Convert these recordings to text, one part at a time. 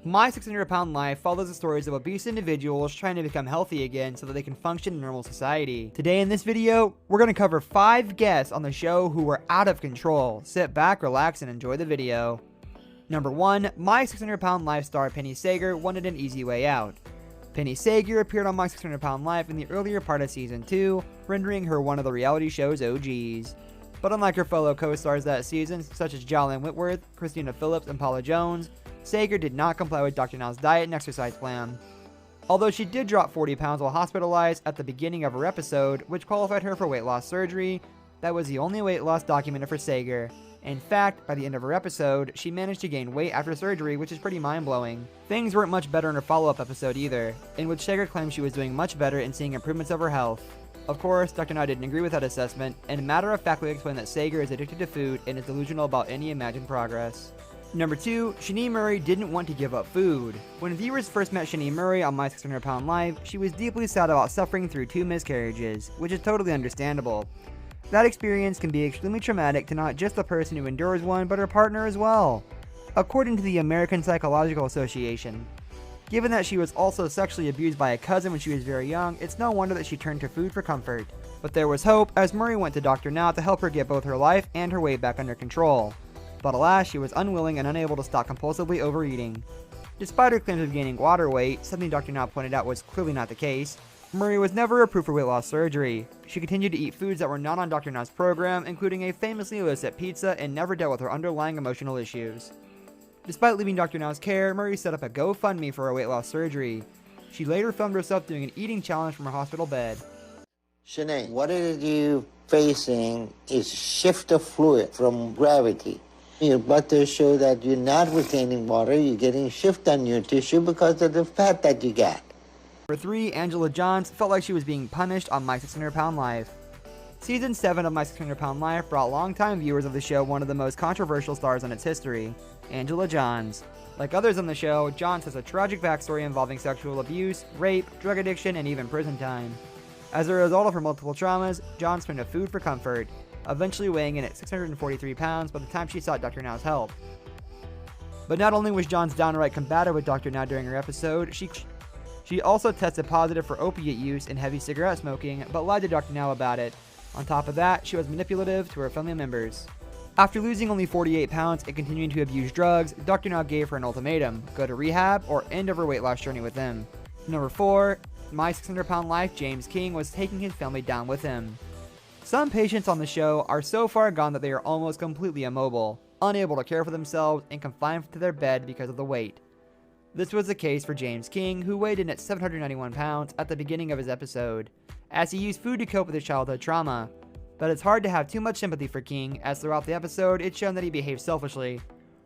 My 600 Pound Life follows the stories of obese individuals trying to become healthy again so that they can function in normal society. Today in this video, we're going to cover 5 guests on the show who were out of control. Sit back, relax, and enjoy the video. Number 1, My 600 Pound Life star Penny Sager wanted an easy way out. Penny Sager appeared on My 600 Pound Life in the earlier part of Season 2, rendering her one of the reality show's OGs. But unlike her fellow co-stars that season, such as Jolyn Whitworth, Christina Phillips, and Paula Jones, Sager did not comply with Dr. Now's diet and exercise plan. Although she did drop 40 pounds while hospitalized at the beginning of her episode, which qualified her for weight loss surgery, that was the only weight loss documented for Sager. In fact, by the end of her episode, she managed to gain weight after surgery, which is pretty mind-blowing. Things weren't much better in her follow-up episode either, in which Sager claimed she was doing much better and seeing improvements of her health. Of course, Dr. Now didn't agree with that assessment, and matter-of-factly explained that Sager is addicted to food and is delusional about any imagined progress. Number 2, Shani Murray didn't want to give up food. When viewers first met Shani Murray on My 600 Pound Life, she was deeply sad about suffering through 2 miscarriages, which is totally understandable. That experience can be extremely traumatic to not just the person who endures one, but her partner as well, according to the American Psychological Association. Given that she was also sexually abused by a cousin when she was very young, it's no wonder that she turned to food for comfort. But there was hope, as Murray went to Dr. Now to help her get both her life and her weight back under control. But alas, she was unwilling and unable to stop compulsively overeating. Despite her claims of gaining water weight, something Dr. Now pointed out was clearly not the case, Murray was never approved for weight loss surgery. She continued to eat foods that were not on Dr. Now's program, including a famously illicit pizza, and never dealt with her underlying emotional issues. Despite leaving Dr. Now's care, Murray set up a GoFundMe for her weight loss surgery. She later filmed herself doing an eating challenge from her hospital bed. Shanae, what it is you facing is shift of fluid from gravity. Your butters show that you're not retaining water, you're getting shift on your tissue because of the fat that you got. Number 3, Angela Johns felt like she was being punished on My 600 Pound Life. Season 7 of My 600 Pound Life brought longtime viewers of the show one of the most controversial stars in its history, Angela Johns. Like others on the show, Johns has a tragic backstory involving sexual abuse, rape, drug addiction, and even prison time. As a result of her multiple traumas, Johns turned to food for comfort, eventually weighing in at 643 pounds by the time she sought Dr. Now's help. But not only was Johns downright combative with Dr. Now during her episode, she also tested positive for opiate use and heavy cigarette smoking, but lied to Dr. Now about it. On top of that, she was manipulative to her family members. After losing only 48 pounds and continuing to abuse drugs, Dr. Now gave her an ultimatum: go to rehab or end of her weight loss journey with him. Number 4, My 600 Pound Life James King was taking his family down with him. Some patients on the show are so far gone that they are almost completely immobile, unable to care for themselves, and confined to their bed because of the weight. This was the case for James King, who weighed in at 791 pounds at the beginning of his episode, as he used food to cope with his childhood trauma. But it's hard to have too much sympathy for King, as throughout the episode it's shown that he behaved selfishly.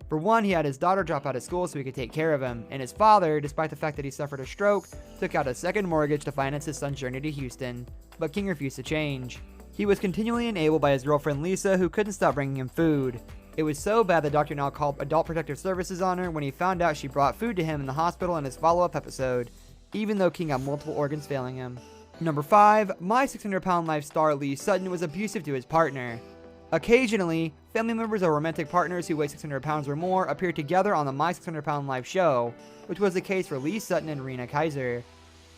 For one, he had his daughter drop out of school so he could take care of him, and his father, despite the fact that he suffered a stroke, took out a second mortgage to finance his son's journey to Houston. But King refused to change. He was continually enabled by his girlfriend Lisa, who couldn't stop bringing him food. It was so bad that Dr. Now called Adult Protective Services on her when he found out she brought food to him in the hospital in his follow-up episode, even though King had multiple organs failing him. Number 5, My 600 Pound Life star Lee Sutton was abusive to his partner. Occasionally, family members or romantic partners who weigh 600 pounds or more appeared together on the My 600 Pound Life show, which was the case for Lee Sutton and Rena Kaiser.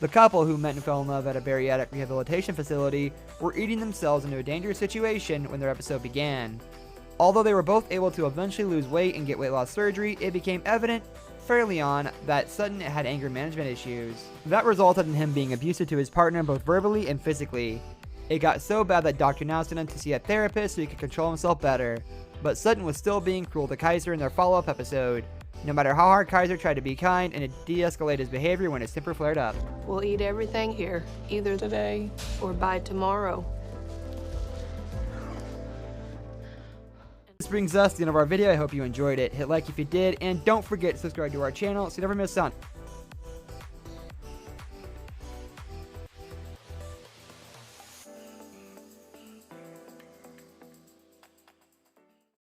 The couple, who met and fell in love at a bariatric rehabilitation facility, were eating themselves into a dangerous situation when their episode began. Although they were both able to eventually lose weight and get weight loss surgery, it became evident fairly on that Sutton had anger management issues. That resulted in him being abusive to his partner both verbally and physically. It got so bad that Dr. Now sent him to see a therapist so he could control himself better. But Sutton was still being cruel to Kaiser in their follow-up episode, no matter how hard Kaiser tried to be kind and to de-escalate his behavior when his temper flared up. We'll eat everything here, either today or by tomorrow. This brings us to the end of our video. I hope you enjoyed it. Hit like if you did, and don't forget to subscribe to our channel so you never miss out